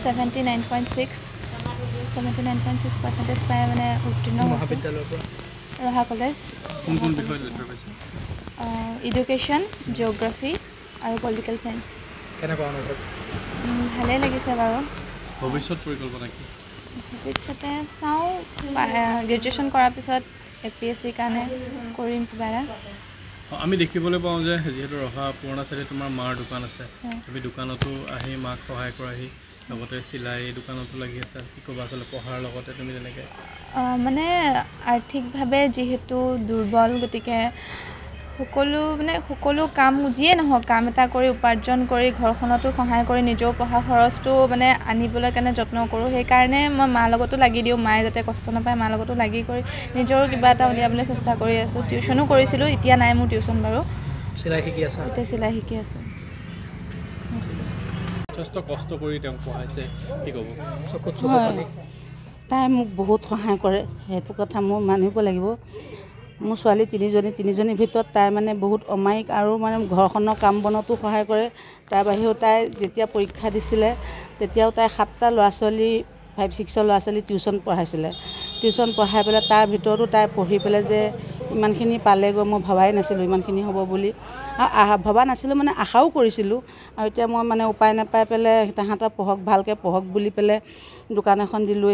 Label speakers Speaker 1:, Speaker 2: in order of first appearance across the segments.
Speaker 1: 79.6% পাই মানে উত্তীৰ্ণ হৈছোঁ ৰহা কলেজ এডুকেশ্যন জিঅ'গ্ৰাফী আৰু পলিটিকেল চায়েন্স ভালেই লাগিছে বাৰু
Speaker 2: ভৱিষ্যত পৰিকল্পনা কি
Speaker 1: ভৱিষ্যতে চাওঁ গ্ৰেজুৱেশ্যন কৰাৰ পিছত APSC কাৰণে কৰিম কিবা এটা
Speaker 2: আমি দেখিবলৈ পাওঁ যে যিহেতু ৰহা পুৰণা চাইডে তোমাৰ মাৰ দোকান আছে তুমি দোকানতো আহি মাক সহায় কৰাহি লগতে চিলাই দোকানতো লাগি আছে কি ক'বা আচলতে পঢ়াৰ লগতে তুমি যেনেকৈ
Speaker 1: মানে আৰ্থিকভাৱে যিহেতু দুৰ্বল গতিকে সকলো কাম যিয়ে নহওক কাম এটা কৰি উপাৰ্জন কৰি ঘৰখনতো সহায় কৰি নিজেও পঢ়া খৰচটো মানে আনিবলৈ কাৰণে যত্ন কৰোঁ সেইকাৰণে মই মাৰ লগতো লাগি দিওঁ মায়ে যাতে কষ্ট নাপায় মাৰ লগতো লাগি কৰি নিজৰো কিবা এটা উলিয়াবলৈ চেষ্টা কৰি আছোঁ টিউশ্যনো কৰিছিলোঁ এতিয়া নাই মোৰ টিউশ্যন বাৰু
Speaker 2: চিলাই শিকি আছোঁ
Speaker 1: এতিয়া চিলাই শিকি আছোঁ
Speaker 2: যথেষ্ট কষ্ট কৰি তেওঁক পঢ়াইছে কি ক'ব
Speaker 3: তাই মোক বহুত সহায় কৰে সেইটো কথা মই মানিব লাগিব মোৰ ছোৱালী তিনিজনীৰ ভিতৰত তাই মানে বহুত অমায়িক আৰু মানে ঘৰখনৰ কাম বনতো সহায় কৰে তাৰ বাহিৰেও তাই যেতিয়া পৰীক্ষা দিছিলে তেতিয়াও তাই 7টা ল'ৰা ছোৱালী 5-6ৰ ল'ৰা ছোৱালী টিউশ্যন পঢ়াইছিলে টিউশ্যন পঢ়াই পেলাই তাৰ ভিতৰতো তাই পঢ়ি পেলাই যে ইমানখিনি পালেগৈ মই ভবাই নাছিলোঁ ইমানখিনি হ'ব বুলি আৰু ভবা নাছিলোঁ মানে আশাও কৰিছিলোঁ আৰু এতিয়া মই মানে উপায় নাপাই পেলাই তাহাঁতৰ ভালকৈ পঢ়ক বুলি পেলাই দোকান এখন দিলোঁ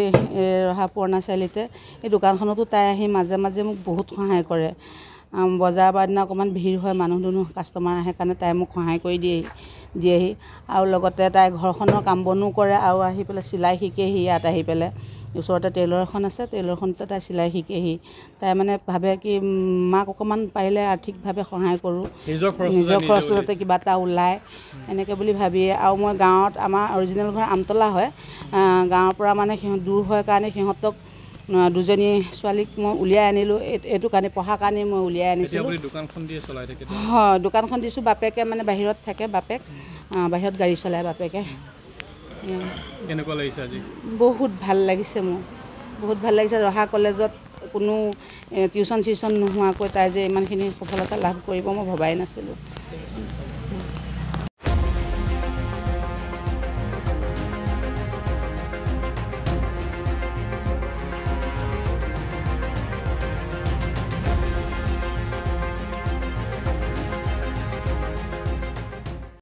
Speaker 3: ৰহা পুৰণা চাৰিআলিতে এই দোকানখনতো তাই আহি মাজে মাজে মোক বহুত সহায় কৰে বজাৰ বাৰ দিনা অকণমান ভিৰ হয় মানুহ কাষ্টমাৰ আহে কাৰণে তাই মোক সহায় কৰি দিয়েহি আৰু লগতে তাই ঘৰখনৰ কাম বনো কৰে আৰু আহি পেলাই চিলাই শিকেহি ইয়াত আহি পেলাই ওচৰতে টেইলৰ এখন আছে টেইলৰখনতে তাই চিলাই শিকেহি তাই মানে ভাবে কি মাক অকণমান পাৰিলে আৰ্থিকভাৱে সহায় কৰোঁ নিজৰ খৰচটো যাতে কিবা এটা ওলায় এনেকৈ বুলি ভাবিয়ে আৰু মই গাঁৱত আমাৰ অৰিজিনেল ঘৰ আমতলা হয় গাঁৱৰ পৰা মানে সিহঁত দূৰ হয় কাৰণে সিহঁতক দুজনী ছোৱালীক মই উলিয়াই আনিলোঁ এইটো কাৰণে পঢ়াৰ কাৰণে মই উলিয়াই আনিছিলোঁ হয় দোকানখন দিছোঁ বাপেকে মানে বাহিৰত থাকে বাপেক বাহিৰত গাড়ী চলায় বাপেকে
Speaker 2: কেনেকুৱা লাগিছে আজি
Speaker 3: বহুত ভাল লাগিছে মোৰ বহুত ভাল লাগিছে ৰহা কলেজত কোনো টিউশ্যন চিউশ্যন নোহোৱাকৈ তাই যে ইমানখিনি সফলতা লাভ কৰিব মই ভবাই নাছিলোঁ